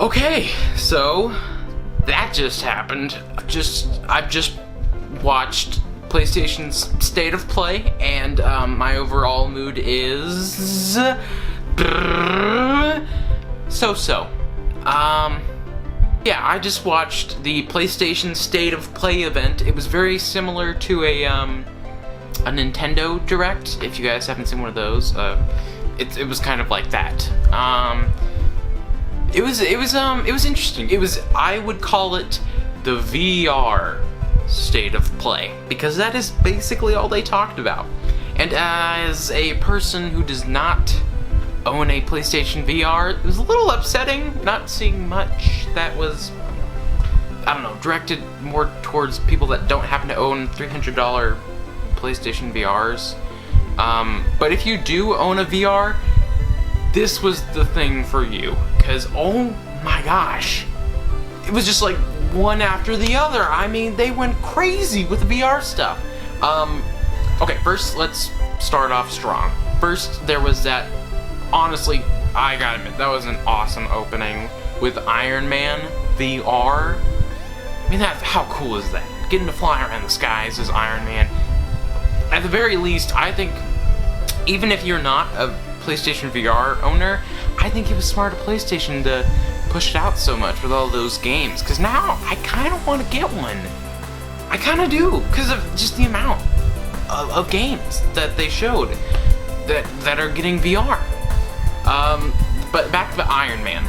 Okay, so that just happened. I've just watched PlayStation's State of Play, and my overall mood is so-so. Yeah, I just watched the PlayStation State of Play event. It was very similar to a Nintendo Direct. If you guys haven't seen one of those, it was kind of like that. It was interesting. I would call it the VR State of Play, because that is basically all they talked about. And as a person who does not own a PlayStation VR, it was a little upsetting not seeing much that was, I don't know, directed more towards people that don't happen to own $300 PlayStation VRs. But if you do own a VR, this was the thing for you, because oh my gosh, it was just like one after the other. I mean, they went crazy with the VR stuff. Okay, first let's start off strong. First, there was that, honestly, I gotta admit, that was an awesome opening with Iron Man VR. I mean, how cool is that? Getting to fly around the skies as Iron Man. At the very least, I think, even if you're not a PlayStation VR owner, I think it was smart of PlayStation to push it out so much with all those games, because now I kind of want to get one. I kind of do, because of just the amount of games that they showed that are getting VR. But back to Iron Man.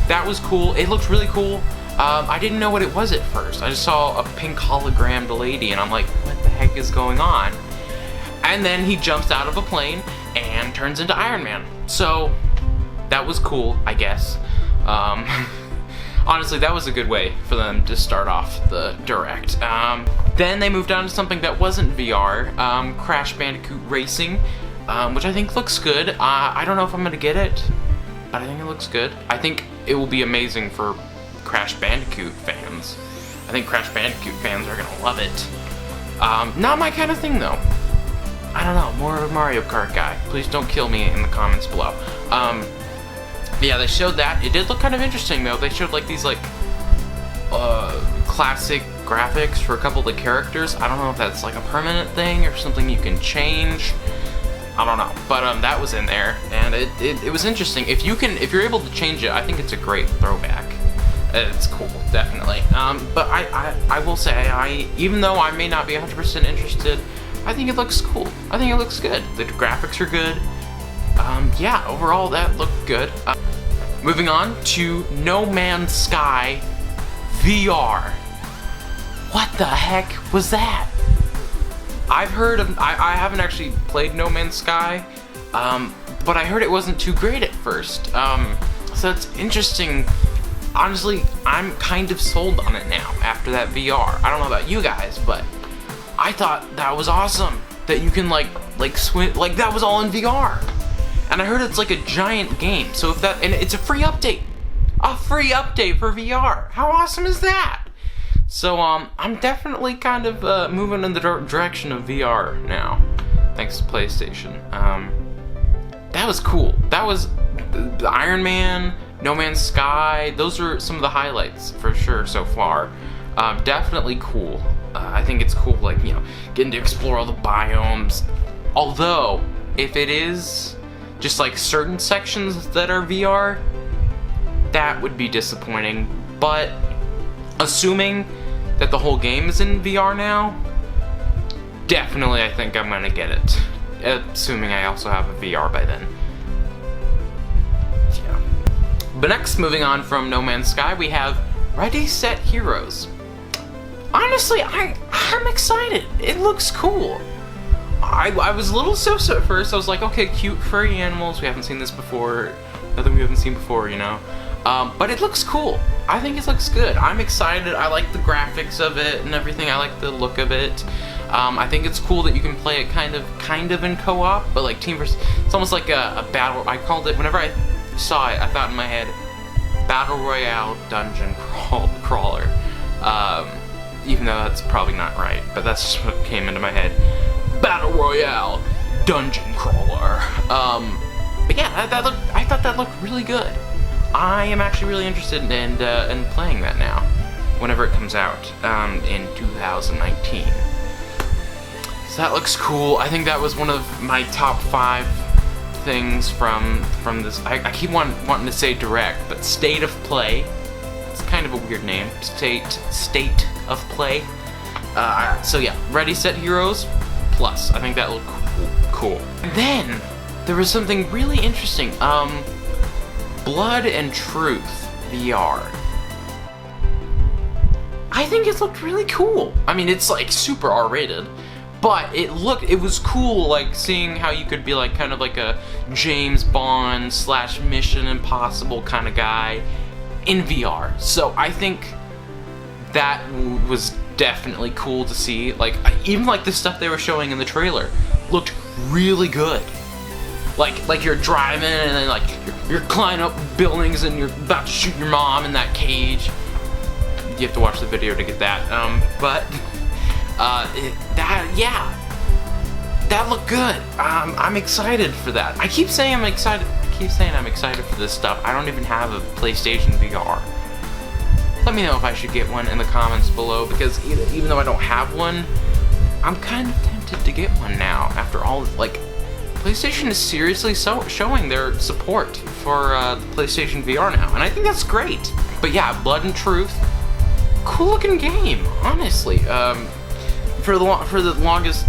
That was cool. It looked really cool. I didn't know what it was at first. I just saw a pink hologrammed lady, and I'm like, what the heck is going on? And then he jumps out of a plane and turns into Iron Man. So that was cool, I guess. Honestly, that was a good way for them to start off the Direct. Then they moved on to something that wasn't VR, Crash Bandicoot Racing, which I think looks good. I don't know if I'm gonna get it, but I think it looks good. I think it will be amazing for Crash Bandicoot fans. I think Crash Bandicoot fans are gonna love it. Not my kind of thing though. I don't know, more of a Mario Kart guy. Please don't kill me in the comments below. Yeah, they showed that. It did look kind of interesting though. They showed like these classic graphics for a couple of the characters. I don't know if that's like a permanent thing or something you can change. I don't know, but that was in there, and it was interesting. If you're able to change it, I think it's a great throwback. It's cool, definitely. But I will say, even though I may not be 100% interested, I think it looks cool. I think it looks good. The graphics are good. Yeah, overall that looked good. Moving on to No Man's Sky VR. What the heck was that? I've heard of, I haven't actually played No Man's Sky, but I heard it wasn't too great at first. So it's interesting. Honestly, I'm kind of sold on it now after that VR. I don't know about you guys, but I thought that was awesome that you can like swim, like that was all in VR. And I heard it's like a giant game. So if that, and it's a free update for VR. How awesome is that? So I'm definitely kind of moving in the direction of VR now, thanks to PlayStation. That was cool. That was the Iron Man, No Man's Sky. Those are some of the highlights for sure so far. Definitely cool. I think it's cool, like, you know, getting to explore all the biomes. Although, if it is just like certain sections that are VR, that would be disappointing. But assuming that the whole game is in VR now, definitely I think I'm gonna get it. Assuming I also have a VR by then. Yeah. But next, moving on from No Man's Sky, we have Ready, Set, Heroes. Honestly, I'm excited. It looks cool. I was a little so-so at first. I was like, okay, cute furry animals. We haven't seen this before. Nothing we haven't seen before, you know. But it looks cool. I think it looks good. I'm excited. I like the graphics of it and everything. I like the look of it. I think it's cool that you can play it kind of in co-op, but like team versus. It's almost like a battle. I called it, whenever I saw it, I thought in my head, Battle Royale Dungeon Crawler. Even though that's probably not right, but that's just what came into my head. Battle Royale Dungeon Crawler. But yeah, I thought that looked really good. I am actually really interested in playing that now, whenever it comes out in 2019. So that looks cool. I think that was one of my top 5 things from this. I keep wanting to say direct, but State of Play. It's kind of a weird name. State of Play. So yeah, Ready Set Heroes Plus. I think that looked cool. And then there was something really interesting. Blood and Truth VR. I think it looked really cool. I mean, it's like super R-rated, but it was cool, like seeing how you could be like kind of like a James Bond / Mission Impossible kind of guy in VR. So I think that was definitely cool to see. Like, even like the stuff they were showing in the trailer looked really good. Like you're driving and then like you're climbing up buildings and you're about to shoot your mom in that cage. You have to watch the video to get that. That looked good. I'm excited for that. I keep saying I'm excited for this stuff. I don't even have a PlayStation VR. Let me know if I should get one in the comments below, because even though I don't have one, I'm kind of tempted to get one now. After all, like, PlayStation is seriously showing their support for the PlayStation VR now, and I think that's great. But yeah, Blood and Truth, cool looking game, honestly. For the longest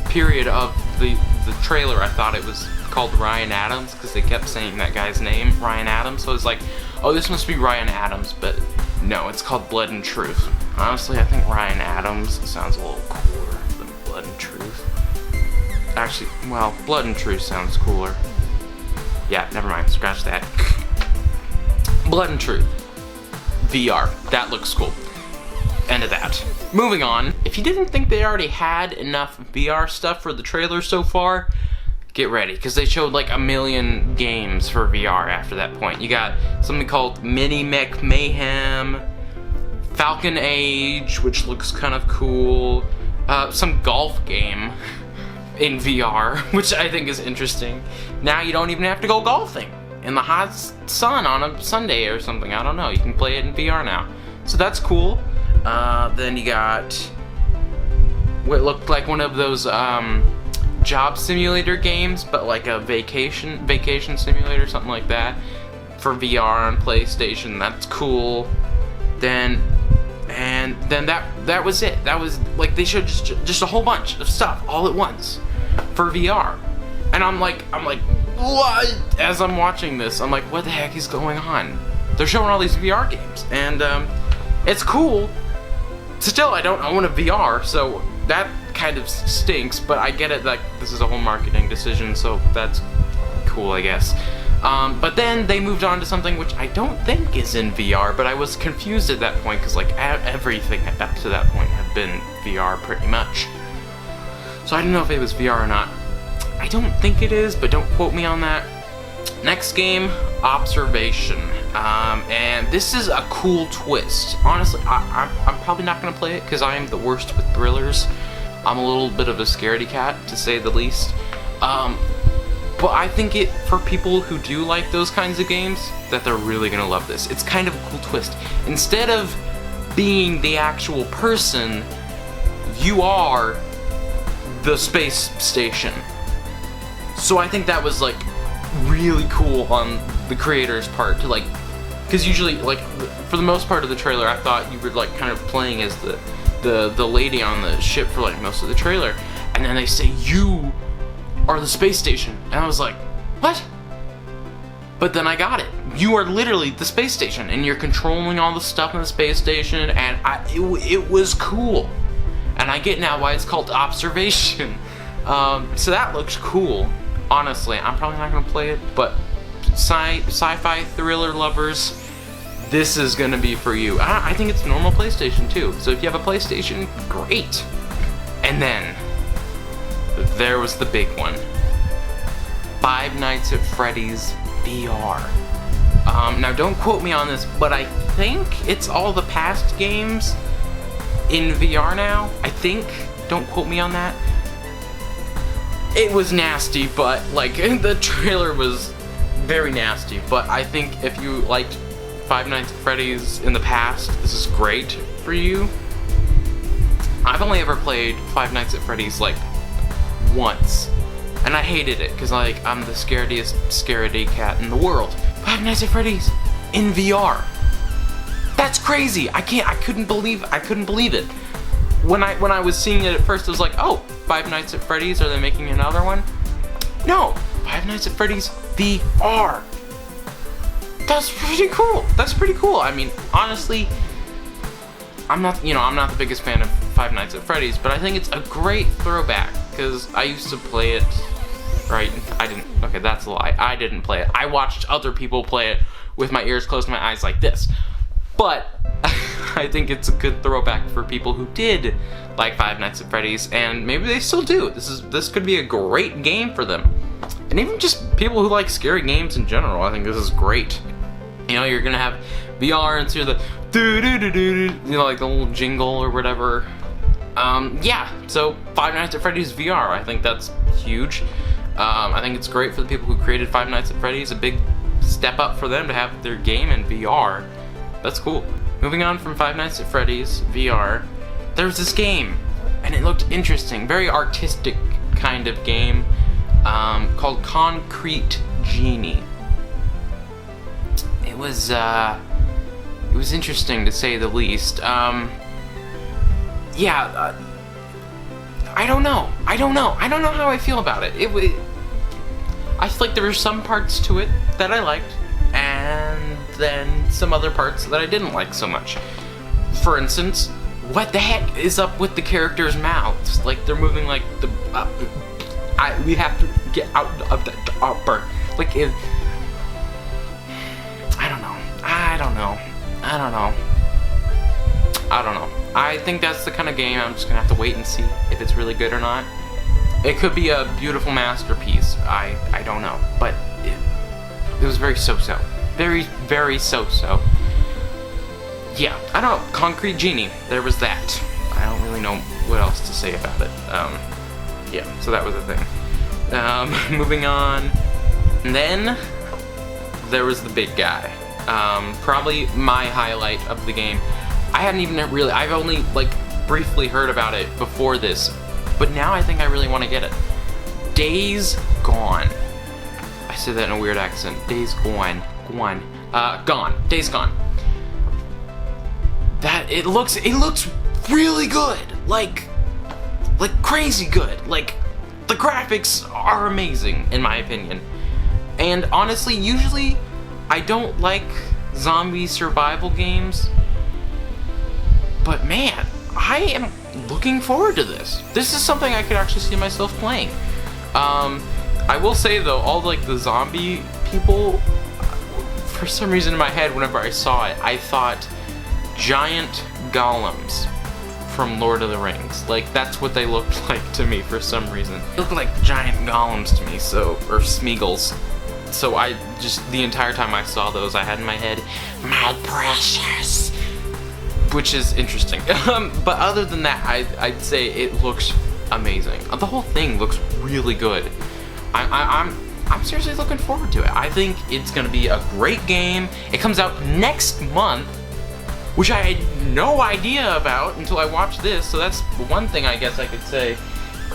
period of the trailer, I thought it was called Ryan Adams, because they kept saying that guy's name, Ryan Adams. So I was like, oh, this must be Ryan Adams, but no, it's called Blood and Truth. Honestly, I think Ryan Adams sounds a little cooler than Blood and Truth. Actually, well, Blood and Truth sounds cooler. Yeah, never mind, scratch that. Blood and Truth VR, that looks cool. End of that. Moving on, if you didn't think they already had enough VR stuff for the trailer so far, get ready, because they showed like 1 million games for VR after that point. You got something called Mini Mech Mayhem, Falcon Age, which looks kind of cool, some golf game in VR, which I think is interesting. Now you don't even have to go golfing in the hot sun on a Sunday or something. I don't know. You can play it in VR now. So that's cool. Then you got what looked like one of those job simulator games, but like a vacation simulator, something like that, for VR on PlayStation. That's cool. Then that was it. That was like they showed just a whole bunch of stuff all at once for VR, and I'm like what? As I'm watching this, I'm like, what the heck is going on? They're showing all these VR games, and it's cool. Still, I don't own a VR, so that kind of stinks, but I get it, like, this is a whole marketing decision, so that's cool, I guess. But then they moved on to something which I don't think is in VR, but I was confused at that point, because, like, everything up to that point had been VR, pretty much. So I don't know if it was VR or not. I don't think it is, but don't quote me on that. Next game, Observation. And this is a cool twist. Honestly, I'm probably not going to play it, because I am the worst with thrillers. I'm a little bit of a scaredy cat, to say the least. But I think for people who do like those kinds of games, that they're really going to love this. It's kind of a cool twist. Instead of being the actual person, you are the space station. So I think that was, like, really cool on the creator's part to, like, because usually, like, for the most part of the trailer, I thought you were, like, kind of playing as the lady on the ship for, like, most of the trailer, and then they say you are the space station, and I was like, what? But then I got it. You are literally the space station, and you're controlling all the stuff in the space station, and it was cool. And I get now why it's called Observation. So that looks cool. Honestly, I'm probably not going to play it, but sci-fi thriller lovers, this is going to be for you. I think it's normal PlayStation too, so if you have a PlayStation, great. And then, there was the big one. Five Nights at Freddy's VR. Now don't quote me on this, but I think it's all the past games in VR now. I think. Don't quote me on that. It was nasty, but, like, the trailer was very nasty. But I think if you liked Five Nights at Freddy's in the past, this is great for you. I've only ever played Five Nights at Freddy's like once, and I hated it because like I'm the scaredy cat in the world. Five Nights at Freddy's in VR. That's crazy. I couldn't believe it. When I was seeing it at first, I was like, oh, Five Nights at Freddy's, are they making another one? No, Five Nights at Freddy's VR. That's pretty cool. That's pretty cool. I mean, honestly, I'm not the biggest fan of Five Nights at Freddy's, but I think it's a great throwback because I used to play it. Right? I didn't. Okay, that's a lie. I didn't play it. I watched other people play it with my ears closed and my eyes like this. But I think it's a good throwback for people who did like Five Nights at Freddy's, and maybe they still do. This could be a great game for them. And even just people who like scary games in general, I think this is great. You know, you're gonna have VR and through the like the little jingle or whatever. Yeah, so Five Nights at Freddy's VR, I think that's huge. I think it's great for the people who created Five Nights at Freddy's, a big step up for them to have their game in VR. That's cool. Moving on from Five Nights at Freddy's VR, there's this game, and it looked interesting, very artistic kind of game, called Concrete Genie. It was interesting to say the least. Yeah, I don't know how I feel about it. I feel like there were some parts to it that I liked, and then some other parts that I didn't like so much. For instance, what the heck is up with the characters' mouths? Like, they're moving like the... we have to get out of the burn. Like, if... I don't know. I think that's the kind of game I'm just gonna have to wait and see if it's really good or not. It could be a beautiful masterpiece. I don't know. But it was very so-so. Very, very so-so. Yeah, I don't know. Concrete Genie. There was that. I don't really know what else to say about it. Yeah, so that was a thing. Moving on. And then there was the big guy. Probably my highlight of the game. I've only like briefly heard about it before this, but now I think I really want to get it. Days Gone. I said that in a weird accent. Days Gone. Gone. Days Gone. It looks really good. Like crazy good. Like, the graphics are amazing in my opinion. And honestly, usually I don't like zombie survival games, but man, I am looking forward to this. This is something I could actually see myself playing. I will say though, all like the zombie people, for some reason in my head, whenever I saw it, I thought giant golems from Lord of the Rings. Like, that's what they looked like to me for some reason. They looked like giant golems to me, or Smeagol's. So I just, the entire time I saw those, I had in my head, my precious, which is interesting. But other than that, I'd say it looks amazing. The whole thing looks really good. I'm seriously looking forward to it. I think it's gonna be a great game. It comes out next month, which I had no idea about until I watched this, so that's one thing I guess I could say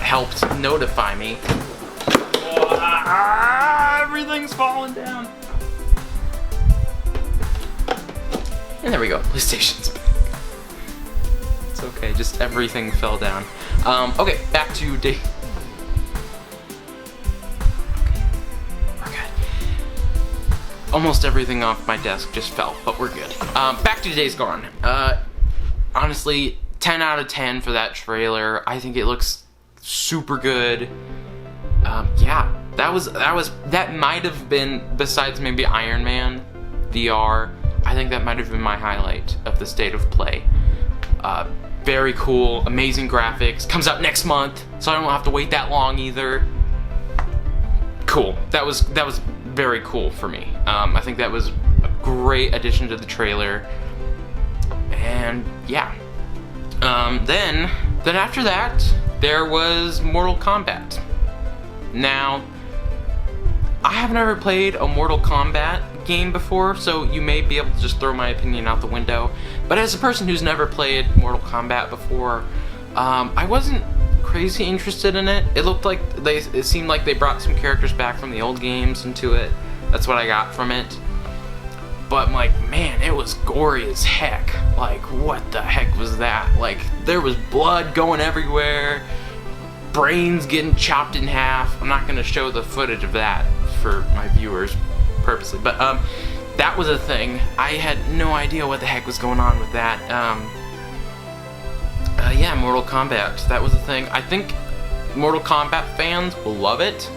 helped notify me. Everything's falling down. And there we go, PlayStation's back. It's okay, just everything fell down. Okay, back to day. We're good. Almost everything off my desk just fell, but we're good. Back to Days Gone. Honestly, 10 out of 10 for that trailer. I think it looks super good. Yeah, that might have been, besides maybe Iron Man VR, I think that might have been my highlight of the state of play. Very cool, amazing graphics. Comes out next month, so I don't have to wait that long either. Cool. That was very cool for me. I think that was a great addition to the trailer. And yeah. Then after that, there was Mortal Kombat. Now, I have never played a Mortal Kombat game before, so you may be able to just throw my opinion out the window. But as a person who's never played Mortal Kombat before, I wasn't crazy interested in it. It seemed like they brought some characters back from the old games into it. That's what I got from it. But like, man, it was gory as heck. Like, what the heck was that? Like, there was blood going everywhere, brains getting chopped in half. I'm not gonna show the footage of that for my viewers purposely, but that was a thing. I had no idea what the heck was going on with that. Yeah, Mortal Kombat, that was a thing. I think Mortal Kombat fans will love it,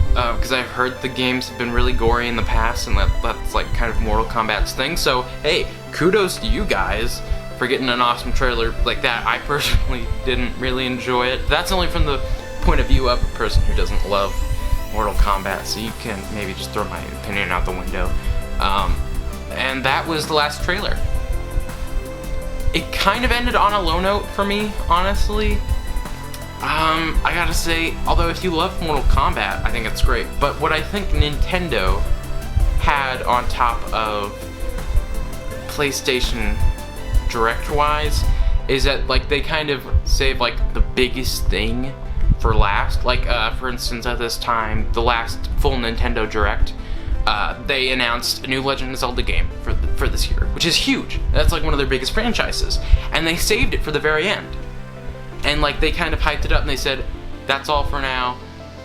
because I've heard the games have been really gory in the past, and that's like kind of Mortal Kombat's thing. So hey, kudos to you guys for getting an awesome trailer like that. I personally didn't really enjoy it. That's only from the point of view of a person who doesn't love Mortal Kombat, so you can maybe just throw my opinion out the window. And that was the last trailer. It kind of ended on a low note for me, honestly. I gotta say, although if you love Mortal Kombat, I think it's great. But what I think Nintendo had on top of PlayStation Direct-wise is that, like, they kind of saved, like, the biggest thing for last. Like, for instance, at this time, the last full Nintendo Direct, they announced a new Legend of Zelda game for this year, which is huge. That's like one of their biggest franchises, and they saved it for the very end. And like, they kind of hyped it up and they said, that's all for now,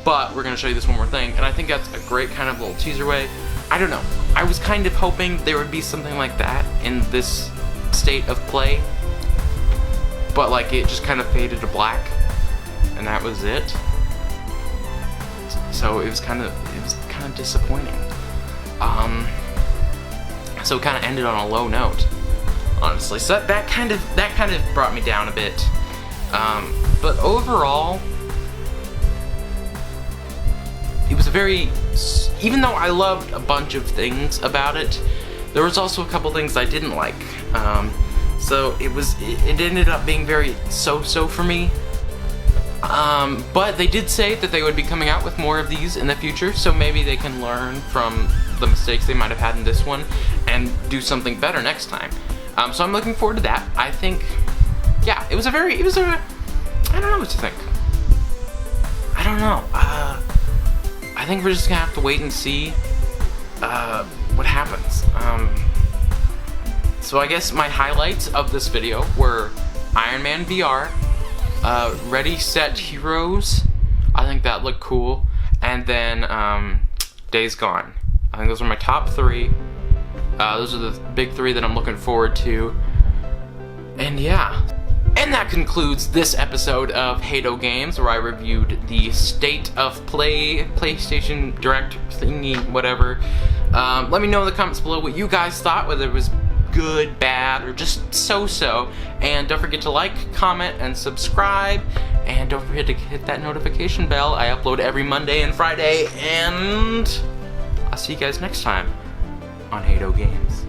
but we're gonna show you this one more thing. And I think that's a great kind of little teaser way. I don't know, I was kind of hoping there would be something like that in this state of play, but like, it just kind of faded to black, and that was it. So it was kind of disappointing. So it kind of ended on a low note, honestly. So that kind of brought me down a bit. But overall, it was even though I loved a bunch of things about it, there was also a couple things I didn't like. So it ended up being very so-so for me. But they did say that they would be coming out with more of these in the future, so maybe they can learn from the mistakes they might have had in this one and do something better next time. So I'm looking forward to that. I think, yeah, I don't know what to think. I don't know. I think we're just gonna have to wait and see what happens. So I guess my highlights of this video were Iron Man VR, Ready, Set, Heroes, I think that looked cool, and then Days Gone. I think those are my top three. Those are the big three that I'm looking forward to. And yeah. And that concludes this episode of Haydo Games, where I reviewed the State of Play PlayStation Direct thingy, whatever. Let me know in the comments below what you guys thought, whether it was good, bad, or just so-so. And don't forget to like, comment, and subscribe. And don't forget to hit that notification bell. I upload every Monday and Friday, and I'll see you guys next time on Haydo Games.